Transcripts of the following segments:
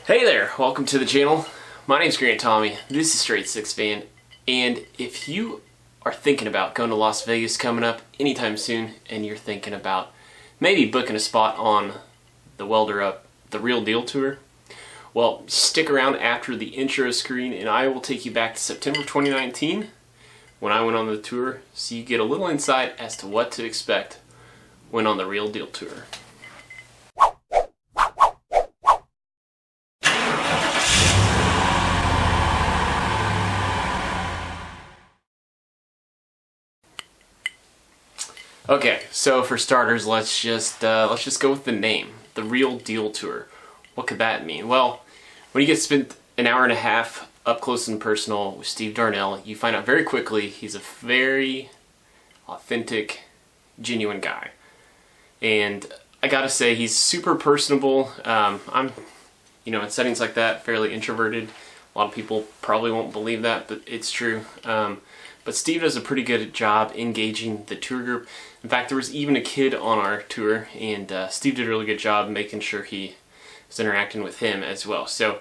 Hey there, welcome to the channel. My name's Grant Tommy, this is Straight Six Fan, and if you are thinking about going to Las Vegas coming up anytime soon, and you're thinking about maybe booking a spot on the WelderUp, the Real Deal Tour, well, stick around after the intro screen and I will take you back to September 2019 when I went on the tour, so you get a little insight as to what to expect when on the Real Deal Tour. Okay, so for starters, let's just go with the name, the Real Deal Tour. What could that mean? Well, when you get to spend an hour and a half up close and personal with Steve Darnell, you find out very quickly he's a very authentic, genuine guy. And I gotta say, he's super personable. I'm, in settings like that, fairly introverted. A lot of people probably won't believe that, but it's true. But Steve does a pretty good job engaging the tour group. In fact, there was even a kid on our tour, and Steve did a really good job making sure he was interacting with him as well. So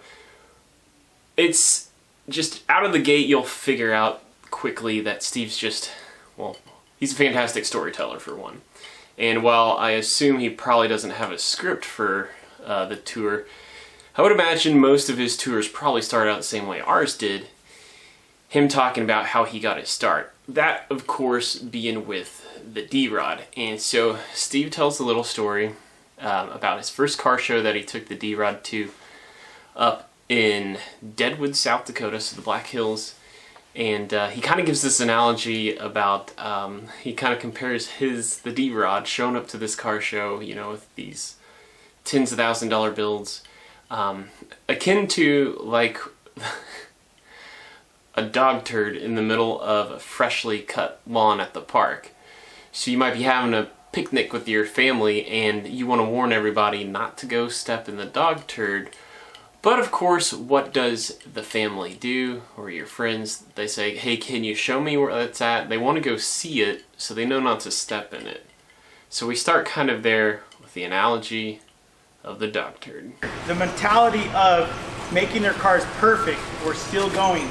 it's just out of the gate, you'll figure out quickly that Steve's just, well, he's a fantastic storyteller for one. And while I assume he probably doesn't have a script for the tour, I would imagine most of his tours probably started out the same way ours did. Him talking about how he got his start. That, of course, being with the D-Rod. And so Steve tells a little story about his first car show that he took the D-Rod to up in Deadwood, South Dakota, so the Black Hills. And he kind of gives this analogy about, he kind of compares the D-Rod showing up to this car show, with these tens of $1,000 builds, akin to like a dog turd in the middle of a freshly cut lawn at the park. So you might be having a picnic with your family and you want to warn everybody not to go step in the dog turd. But of course, what does the family do, or your friends? They say, hey, can you show me where that's at? They want to go see it so they know not to step in it. So we start kind of there with the analogy of the dog turd. The mentality of making their cars perfect, we're still going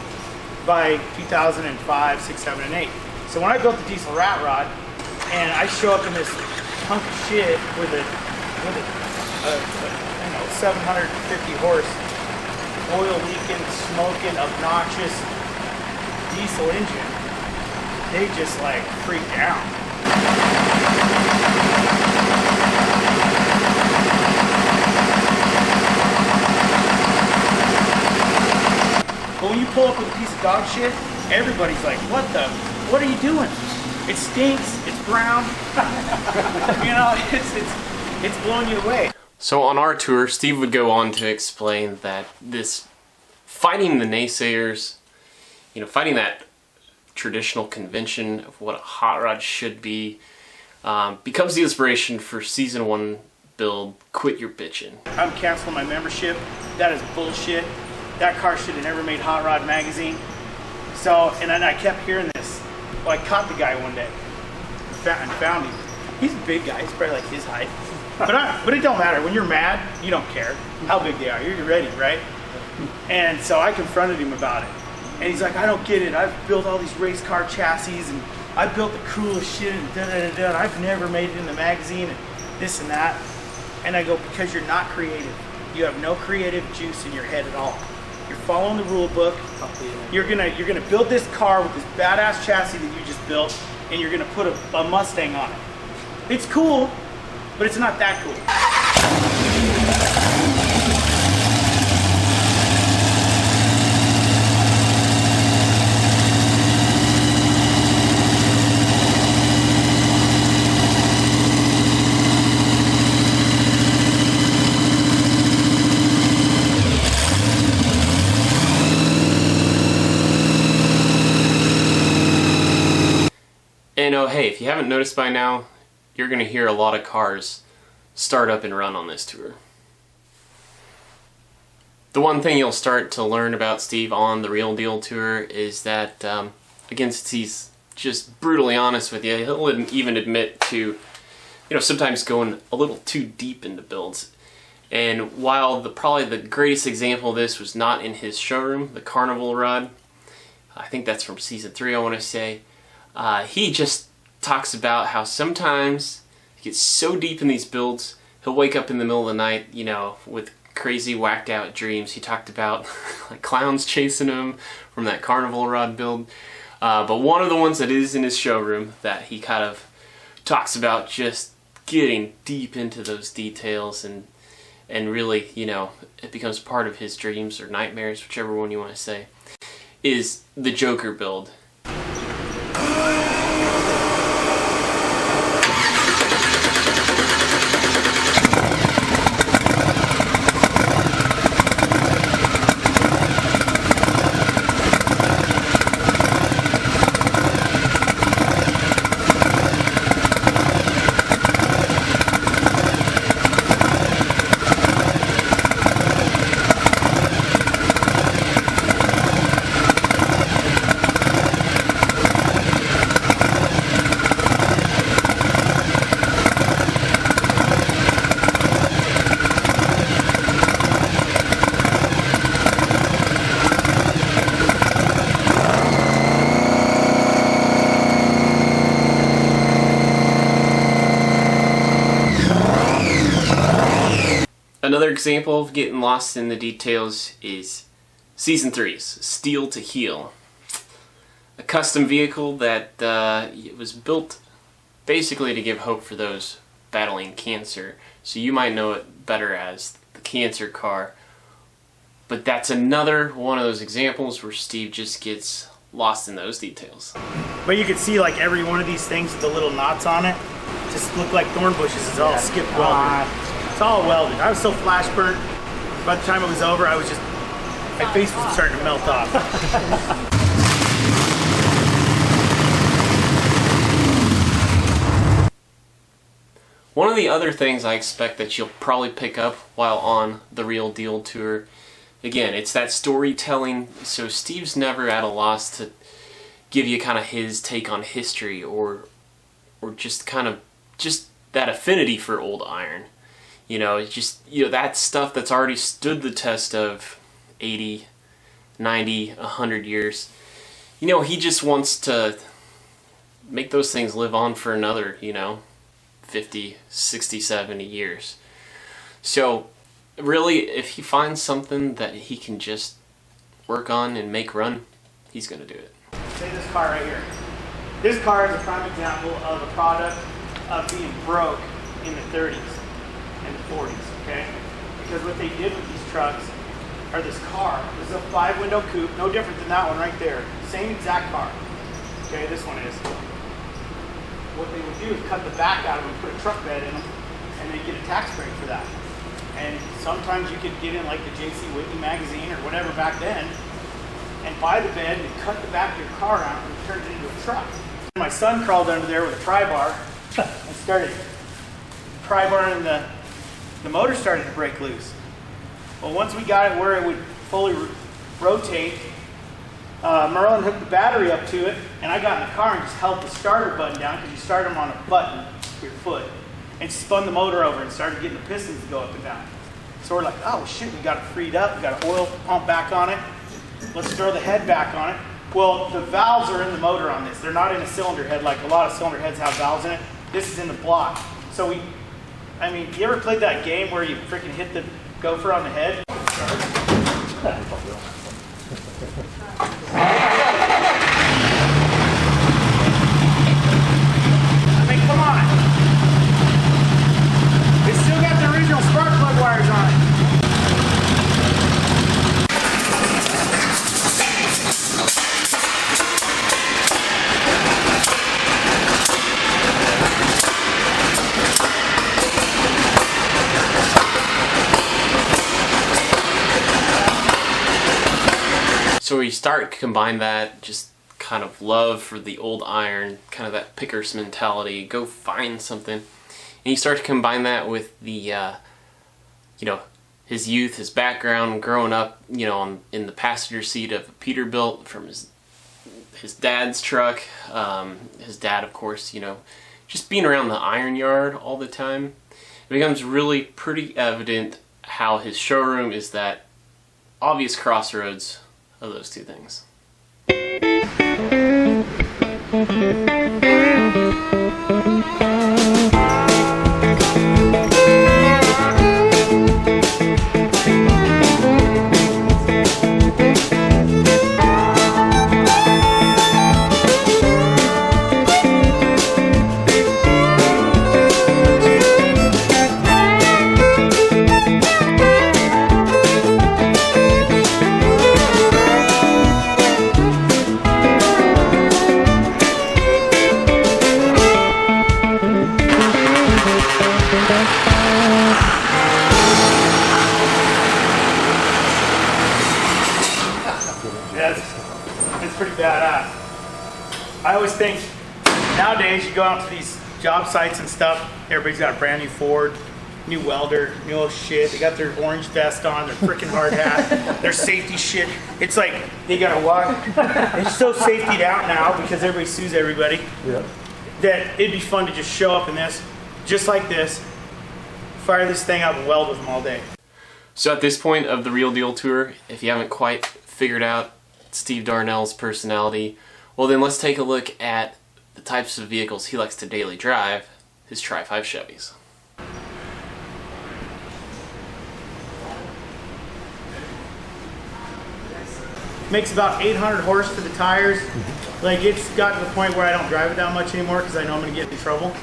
by 2005, 6, 7, and 8. So when I built the diesel rat rod, and I show up in this hunk of shit with a 750 horse, oil leaking, smoking, obnoxious diesel engine, they just like freaked out. But when you pull up with a piece of dog shit, everybody's like, what are you doing? It stinks, it's brown, it's blowing you away. So on our tour, Steve would go on to explain that this fighting the naysayers, fighting that traditional convention of what a hot rod should be, becomes the inspiration for season 1 build, Quit Your Bitchin'. I'm canceling my membership. That is bullshit. That car should have never made Hot Rod magazine. So, and then I kept hearing this. Well, I caught the guy one day and found him. He's a big guy. He's probably like his height. But it don't matter. When you're mad, you don't care how big they are. You're ready, right? And so I confronted him about it. And he's like, I don't get it. I've built all these race car chassis and I built the coolest shit and da-da-da-da. And I've never made it in the magazine and this and that. And I go, because you're not creative. You have no creative juice in your head at all. You're following the rule book. You're gonna build this car with this badass chassis that you just built, and you're gonna put a Mustang on it. It's cool, but it's not that cool. And oh hey, if you haven't noticed by now, you're going to hear a lot of cars start up and run on this tour. The one thing you'll start to learn about Steve on the Real Deal Tour is that, again, since he's just brutally honest with you, he'll even admit to, sometimes going a little too deep into builds. And while probably the greatest example of this was not in his showroom, the Carnival rod, I think that's from season 3, I want to say, he just talks about how sometimes he gets so deep in these builds, he'll wake up in the middle of the night, you know, with crazy whacked out dreams. He talked about like clowns chasing him from that Carnival rod build. But one of the ones that is in his showroom that he kind of talks about just getting deep into those details and really, you know, it becomes part of his dreams or nightmares, whichever one you want to say, is the Joker build. Another example of getting lost in the details is Season 3's Steel to Heal. A custom vehicle that was built basically to give hope for those battling cancer. So you might know it better as the cancer car. But that's another one of those examples where Steve just gets lost in those details. But you could see like every one of these things with the little knots on it just look like thorn bushes. It's all skip welded. It's all welded. I was so flash burnt. By the time it was over, I was just, my face was starting to melt off. One of the other things I expect that you'll probably pick up while on the Real Deal tour, again, it's that storytelling. So Steve's never at a loss to give you kind of his take on history or just kind of just that affinity for old iron. You know, it's just, you know, that stuff that's already stood the test of 80, 90, 100 years. You know, he just wants to make those things live on for another, you know, 50, 60, 70 years. So, really, if he finds something that he can just work on and make run, he's going to do it. Say this car right here. This car is a prime example of a product of being broke in the 30s. And the 40s, okay? Because what they did with these trucks, or this car, this is a 5-window coupe, no different than that one right there. Same exact car. Okay, this one is. What they would do is cut the back out of them, put a truck bed in them, and they'd get a tax break for that. And sometimes you could get in like the J.C. Whitney magazine or whatever back then, and buy the bed and cut the back of your car out and turn it into a truck. My son crawled under there with a pry bar and started pry barring the motor started to break loose. Well, once we got it where it would fully rotate, Merlin hooked the battery up to it, and I got in the car and just held the starter button down because you start them on a button with your foot, and spun the motor over and started getting the pistons to go up and down. So we're like, oh shit, we got it freed up, we got an oil pump back on it, let's throw the head back on it. Well, the valves are in the motor on this. They're not in a cylinder head like a lot of cylinder heads have valves in it. This is in the block. So I mean, you ever played that game where you freaking hit the gopher on the head? I mean, come on. It's still got the original spark plug wires on it. So we start to combine that just kind of love for the old iron, kind of that picker's mentality, go find something. And you start to combine that with the, you know, his youth, his background, growing up, you know, in the passenger seat of a Peterbilt from his dad's truck. His dad, of course, you know, just being around the iron yard all the time. It becomes really pretty evident how his showroom is that obvious crossroads of those two things. It's pretty badass. I always think nowadays you go out to these job sites and stuff, everybody's got a brand new Ford, new welder, new old shit. They got their orange vest on, their freaking hard hat, their safety shit. It's like they gotta walk. It's so safetied out now because everybody sues everybody. Yeah. That it'd be fun to just show up in this, just like this, fire this thing up and weld with them all day. So at this point of the Real Deal Tour, if you haven't quite figured out Steve Darnell's personality, well then let's take a look at the types of vehicles he likes to daily drive, his Tri-5 Chevys. Makes about 800 horse for the tires. Like, it's got to the point where I don't drive it that much anymore because I know I'm going to get in trouble.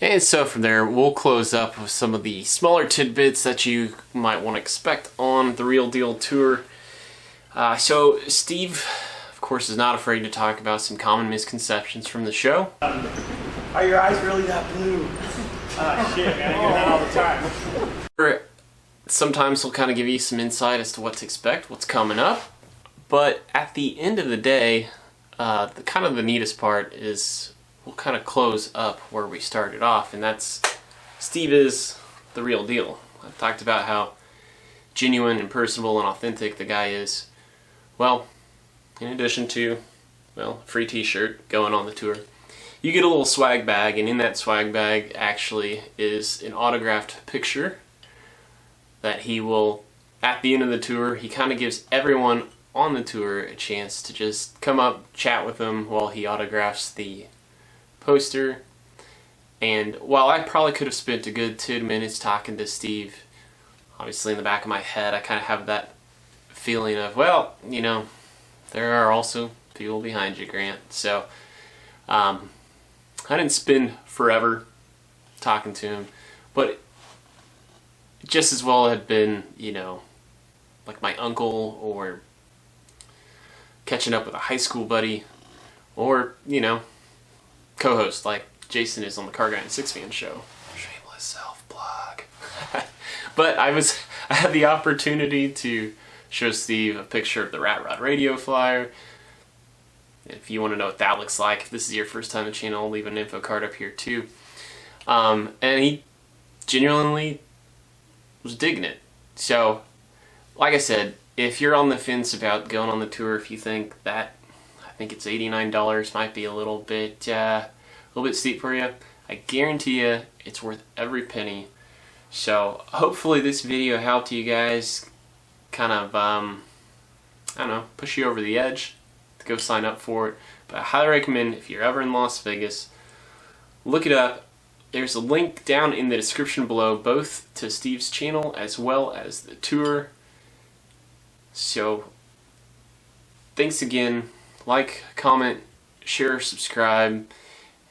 And so from there, we'll close up with some of the smaller tidbits that you might want to expect on the Real Deal Tour. So Steve, of course, is not afraid to talk about some common misconceptions from the show. Are your eyes really that blue? Ah, shit, man, I get that all the time. Sometimes he'll kind of give you some insight as to what to expect, what's coming up. But at the end of the day, the neatest part is we'll kind of close up where we started off, and that's Steve is the real deal. I've talked about how genuine and personable and authentic the guy is. Well, in addition to, well, free t-shirt going on the tour, you get a little swag bag, and in that swag bag actually is an autographed picture that he will, at the end of the tour, he kind of gives everyone on the tour a chance to just come up, chat with him while he autographs the poster. And while I probably could have spent a good 2 minutes talking to Steve, obviously in the back of my head I kind of have that feeling of, well, you know, there are also people behind you, Grant. So I didn't spend forever talking to him, but just as well had been, you know, like my uncle, or catching up with a high school buddy, or, you know, co-host like Jason is on the Car Guy and Six Fan show. Shameless self-plug. But I had the opportunity to show Steve a picture of the Rat Rod radio flyer. If you want to know what that looks like, if this is your first time on the channel, I'll leave an info card up here too. And he genuinely was digging it. So, like I said, if you're on the fence about going on the tour, if you think that, I think it's $89 might be a little bit steep for you, I guarantee you it's worth every penny. So hopefully this video helped you guys kind of, I don't know, push you over the edge to go sign up for it. But I highly recommend, if you're ever in Las Vegas, look it up. There's a link down in the description below, both to Steve's channel as well as the tour. So thanks again. Like, comment, share, subscribe.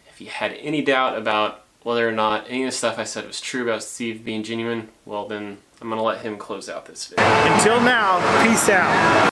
If you had any doubt about whether or not any of the stuff I said was true about Steve being genuine, well then I'm going to let him close out this video. Until now, peace out.